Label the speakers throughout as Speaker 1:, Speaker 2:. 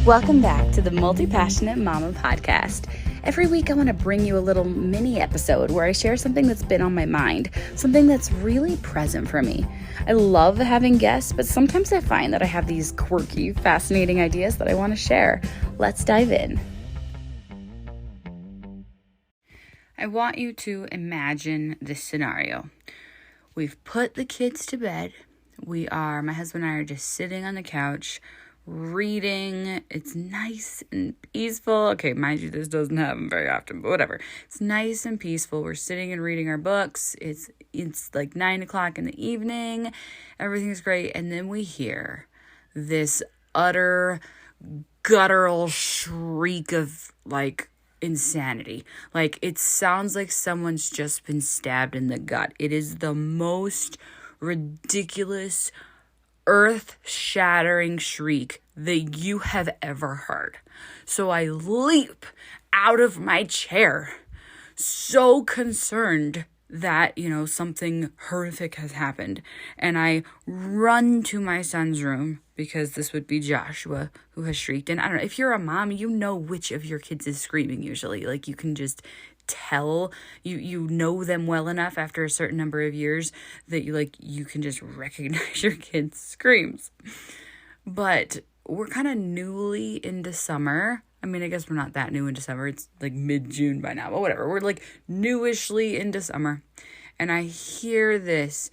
Speaker 1: Welcome back to the Multi-Passionate Mama podcast. Every week I want to bring you a little mini episode where I share something that's been on my mind, something that's really present for me. I love having guests, but sometimes I find that I have these quirky, fascinating ideas that I want to share. Let's dive in. I want you to imagine this scenario. We've put the kids to bed. My husband and I are just sitting on the couch, reading. It's nice and peaceful. Okay, mind you, this doesn't happen very often, but whatever. It's nice and peaceful. We're sitting and reading our books. It's like 9 o'clock in the evening. Everything's great. And then we hear this utter guttural shriek of insanity. It sounds like someone's just been stabbed in the gut. It is the most ridiculous, earth-shattering shriek that you have ever heard. So I leap out of my chair, so concerned that, something horrific has happened. And I run to my son's room, because this would be Joshua who has shrieked. And I don't know, if you're a mom, you know which of your kids is screaming usually. You can just tell, you know them well enough after a certain number of years that you can just recognize your kids' screams. But we're kind of newly into summer. I mean, I guess we're not that new into summer. It's mid-June by now, but whatever. We're newishly into summer. And I hear this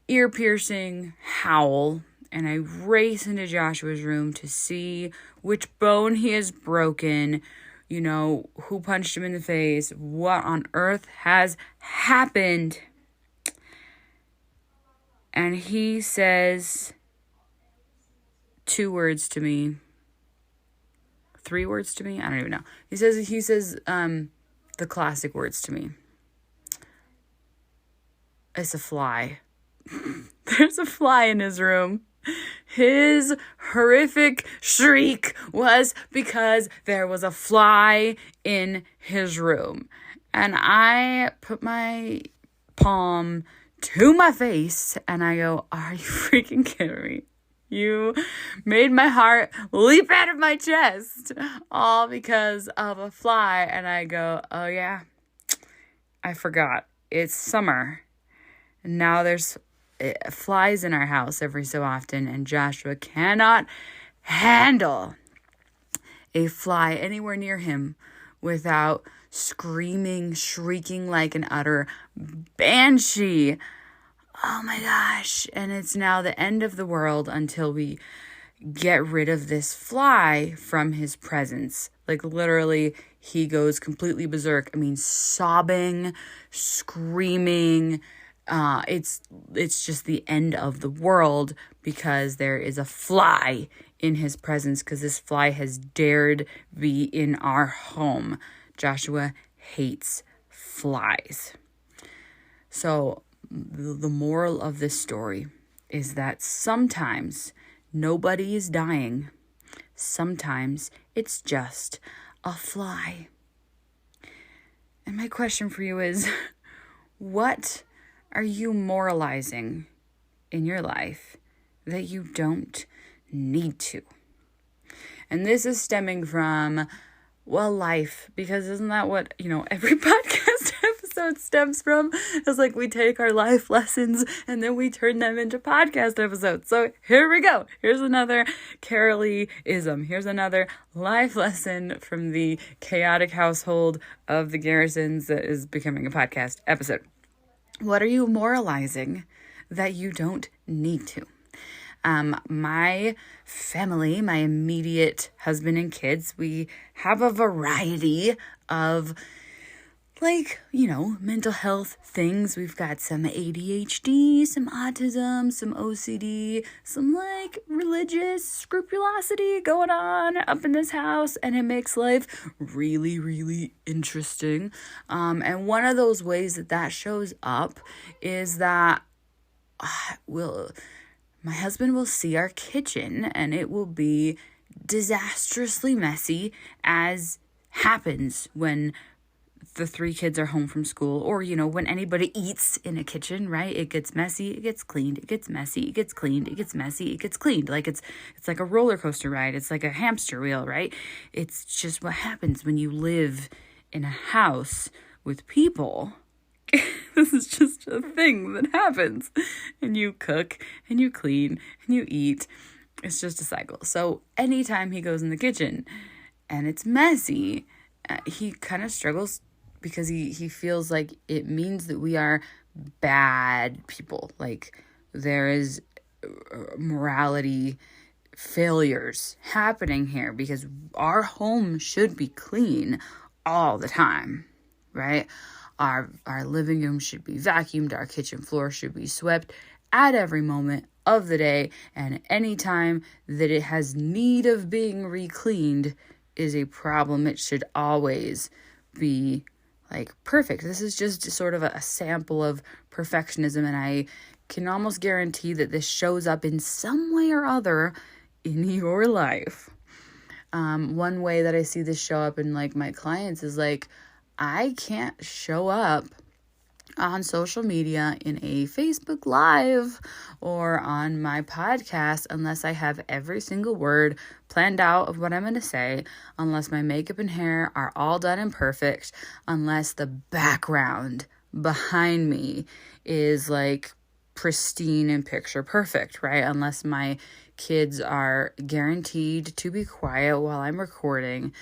Speaker 1: ear-piercing howl, and I race into Joshua's room to see which bone he has broken, who punched him in the face, what on earth has happened. And he says 2 words to me. 3 words to me? I don't even know. He says the classic words to me. It's a fly. There's a fly in his room. His horrific shriek was because there was a fly in his room. And I put my palm to my face and I go, "Are you freaking kidding me? You made my heart leap out of my chest, all because of a fly." And I go, "Oh yeah, I forgot. It's summer. And now there's flies in our house every so often, and Joshua cannot handle a fly anywhere near him without screaming, shrieking like an utter banshee. Oh my gosh." And it's now the end of the world until we get rid of this fly from his presence. Literally, he goes completely berserk. I mean, sobbing, screaming. It's just the end of the world because there is a fly in his presence, because this fly has dared be in our home. Joshua hates flies. So the moral of this story is that sometimes nobody is dying. Sometimes it's just a fly. And my question for you is, what are you moralizing in your life that you don't need to? And this is stemming from, life, because isn't that what, every podcast episode stems from? It's we take our life lessons and then we turn them into podcast episodes. So here we go. Here's another Carolee-ism. Here's another life lesson from the chaotic household of the Garrisons that is becoming a podcast episode. What are you moralizing that you don't need to? My family, my immediate husband and kids, we have a variety of mental health things. We've got some ADHD, some autism, some OCD, some religious scrupulosity going on up in this house, and it makes life really, really interesting. And one of those ways that shows up is that my husband will see our kitchen and it will be disastrously messy, as happens when the 3 kids are home from school, or, when anybody eats in a kitchen, right? It gets messy, it gets cleaned, it gets messy, it gets cleaned, it gets messy, it gets cleaned. Like it's like a roller coaster ride. It's like a hamster wheel, right? It's just what happens when you live in a house with people. This is just a thing that happens. And you cook and you clean and you eat. It's just a cycle. So anytime he goes in the kitchen and it's messy, he kind of struggles because he feels like it means that we are bad people. Like there is morality failures happening here because our home should be clean all the time, right? Our living room should be vacuumed. Our kitchen floor should be swept at every moment of the day. And any time that it has need of being re-cleaned is a problem. It should always be like perfect. This is just sort of a sample of perfectionism. And I can almost guarantee that this shows up in some way or other in your life. One way that I see this show up in like my clients is like, I can't show up on social media in a Facebook Live or on my podcast unless I have every single word planned out of what I'm going to say, unless my makeup and hair are all done and perfect, unless the background behind me is like pristine and picture perfect, right? Unless my kids are guaranteed to be quiet while I'm recording.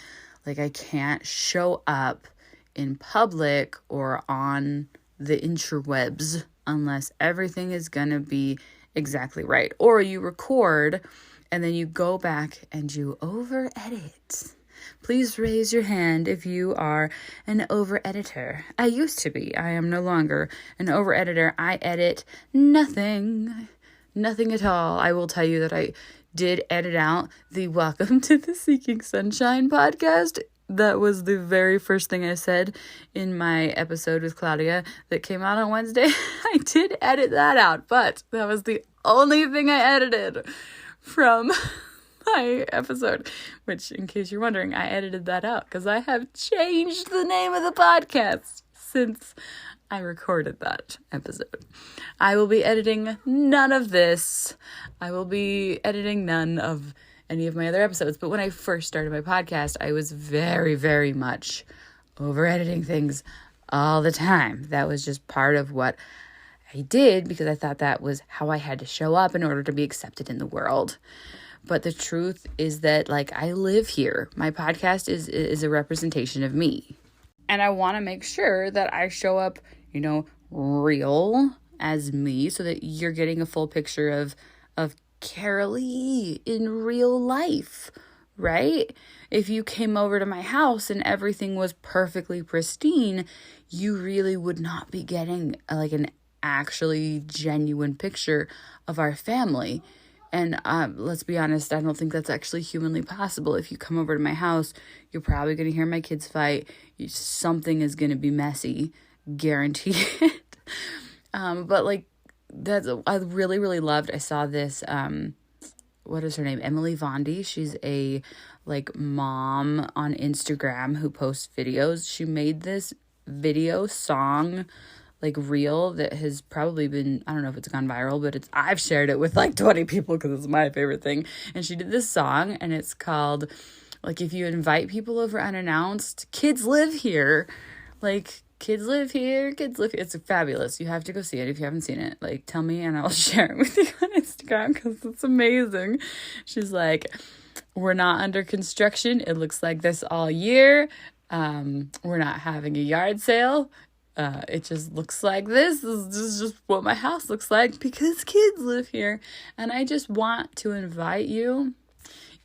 Speaker 1: Like I can't show up in public or on the interwebs unless everything is gonna be exactly right. Or you record and then you go back and you over edit. Please raise your hand if you are an over editor. I used to be. I am no longer an over editor. I edit nothing at all. I will tell you that I did edit out the Welcome to the Seeking Sunshine podcast. That was the very first thing I said in my episode with Claudia that came out on Wednesday. I did edit that out, but that was the only thing I edited from my episode, which, in case you're wondering, I edited that out because I have changed the name of the podcast since I recorded that episode. I will be editing none of this. I will be editing none of any of my other episodes. But when I first started my podcast, I was very, very much over editing things all the time. That was just part of what I did because I thought that was how I had to show up in order to be accepted in the world. But the truth is that like I live here. My podcast is a representation of me. And I want to make sure that I show up, real as me so that you're getting a full picture of Carolee in real life, right? If you came over to my house and everything was perfectly pristine, you really would not be getting like an actually genuine picture of our family. And let's be honest, I don't think that's actually humanly possible. If you come over to my house, you're probably going to hear my kids fight. Something is going to be messy, guaranteed. But like, I really, really loved, I saw this, what is her name? Emily Vondi. She's a like mom on Instagram who posts videos. She made this video song, like reel that has probably been, I don't know if it's gone viral, but I've shared it with like 20 people because it's my favorite thing. And she did this song and it's called like, if you invite people over unannounced, kids live here. Like, kids live here, kids live here. It's fabulous. You have to go see it if you haven't seen it. Like, tell me and I'll share it with you on Instagram because it's amazing. She's like, we're not under construction. It looks like this all year. We're not having a yard sale. It just looks like this. This is just what my house looks like because kids live here. And I just want to invite you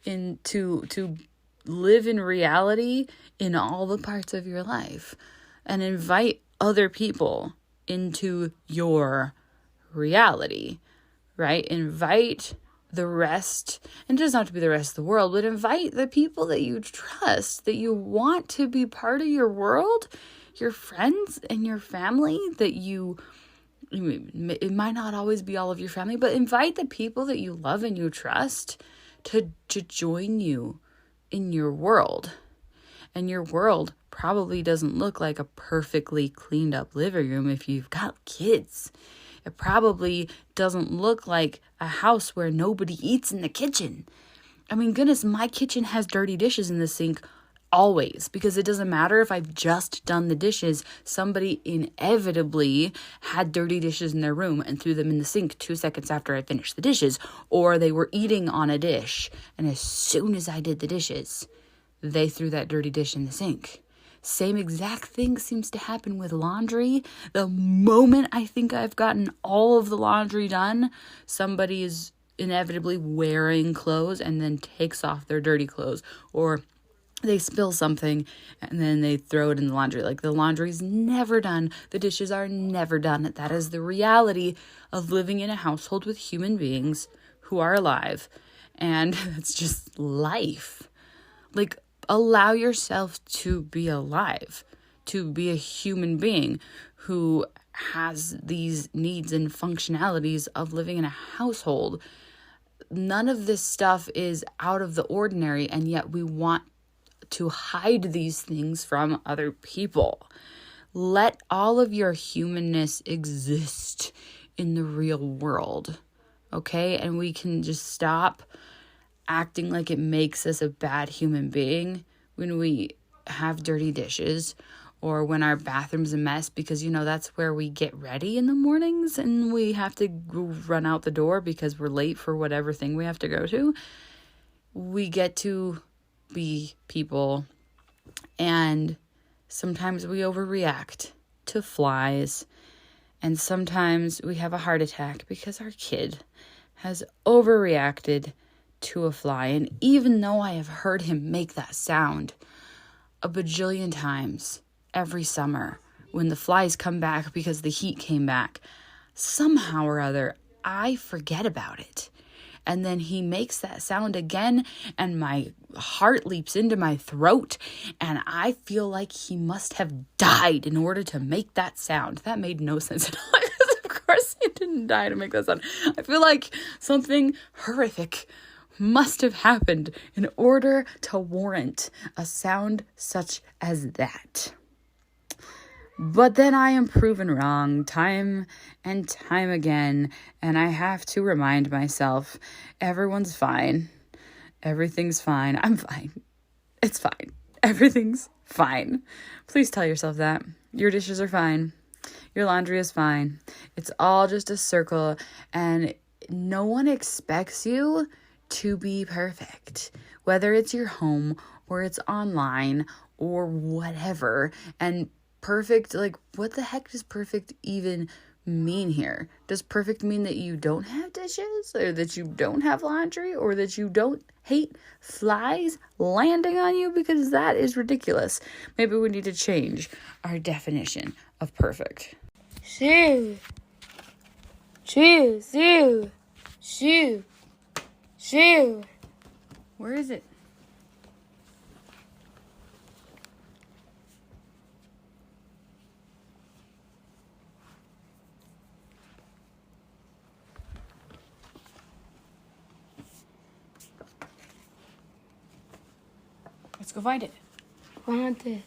Speaker 1: to live in reality in all the parts of your life. And invite other people into your reality, right? Invite the rest, and it doesn't have to be the rest of the world, but invite the people that you trust, that you want to be part of your world, your friends and your family that it might not always be all of your family, but invite the people that you love and you trust to join you in your world. And your world probably doesn't look like a perfectly cleaned up living room if you've got kids. It probably doesn't look like a house where nobody eats in the kitchen. I mean, goodness, my kitchen has dirty dishes in the sink always, because it doesn't matter if I've just done the dishes. Somebody inevitably had dirty dishes in their room and threw them in the sink 2 seconds after I finished the dishes, or they were eating on a dish, and as soon as I did the dishes, they threw that dirty dish in the sink. Same exact thing seems to happen with laundry. The moment I think I've gotten all of the laundry done, somebody is inevitably wearing clothes and then takes off their dirty clothes, or they spill something and then they throw it in the laundry. Like, the laundry's never done. The dishes are never done. That is the reality of living in a household with human beings who are alive. And it's just life. Like, allow yourself to be alive, to be a human being who has these needs and functionalities of living in a household. None of this stuff is out of the ordinary, and yet we want to hide these things from other people. Let all of your humanness exist in the real world, okay? And we can just stop acting like it makes us a bad human being when we have dirty dishes or when our bathroom's a mess, because, you know, that's where we get ready in the mornings and we have to run out the door because we're late for whatever thing we have to go to. We get to be people, and sometimes we overreact to flies, and sometimes we have a heart attack because our kid has overreacted to a fly. And even though I have heard him make that sound a bajillion times every summer when the flies come back because the heat came back, somehow or other I forget about it. And then he makes that sound again, and my heart leaps into my throat, and I feel like he must have died in order to make that sound. That made no sense at all, because of course he didn't die to make that sound. I feel like something horrific must have happened in order to warrant a sound such as that. But then I am proven wrong time and time again, and I have to remind myself, everyone's fine. Everything's fine. I'm fine. It's fine. Everything's fine. Please tell yourself that. Your dishes are fine. Your laundry is fine. It's all just a circle, and no one expects you to be perfect, whether it's your home or it's online or whatever. And perfect, like, what the heck does perfect even mean here? Does perfect mean that you don't have dishes, or that you don't have laundry, or that you don't hate flies landing on you? Because that is ridiculous. Maybe we need to change our definition of perfect.
Speaker 2: Shoo. Shoo. Shoo. Shoo. Shoo.
Speaker 1: Where is it? Let's go find it.
Speaker 2: Want this.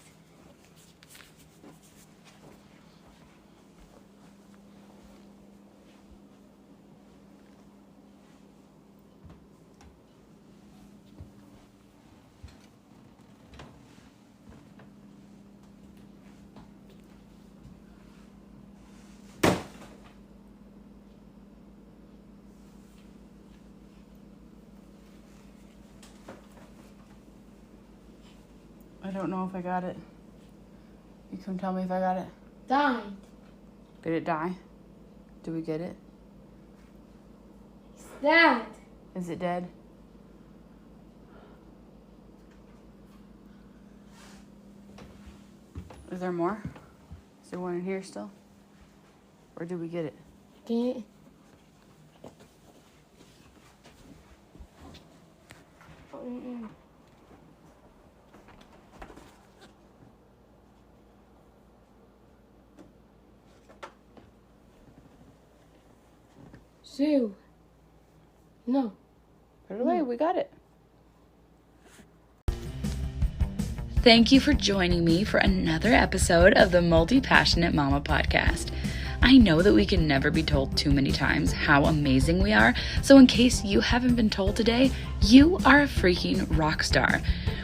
Speaker 1: I don't know if I got it. You come tell me if I got it.
Speaker 2: Died.
Speaker 1: Did it die? Did we get it?
Speaker 2: It's dead.
Speaker 1: Is it dead? Is there more? Is there one in here still? Or did we get it?
Speaker 2: Can't. Sue. No.
Speaker 1: Put it away. We got it. Thank you for joining me for another episode of the Multi-Passionate Mama podcast. I know that we can never be told too many times how amazing we are, so in case you haven't been told today, you are a freaking rock star.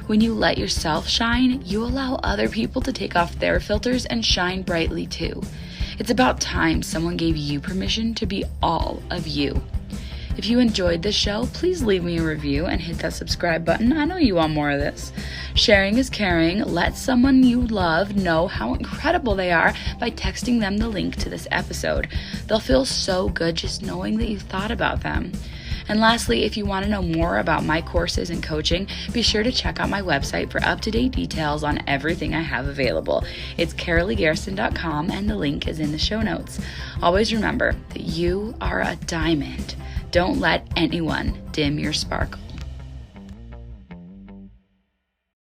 Speaker 1: When you let yourself shine, you allow other people to take off their filters and shine brightly too. It's about time someone gave you permission to be all of you. If you enjoyed this show, please leave me a review and hit that subscribe button. I know you want more of this. Sharing is caring. Let someone you love know how incredible they are by texting them the link to this episode. They'll feel so good just knowing that you thought about them. And lastly, if you want to know more about my courses and coaching, be sure to check out my website for up-to-date details on everything I have available. It's caroleegarrison.com and the link is in the show notes. Always remember that you are a diamond. Don't let anyone dim your sparkle.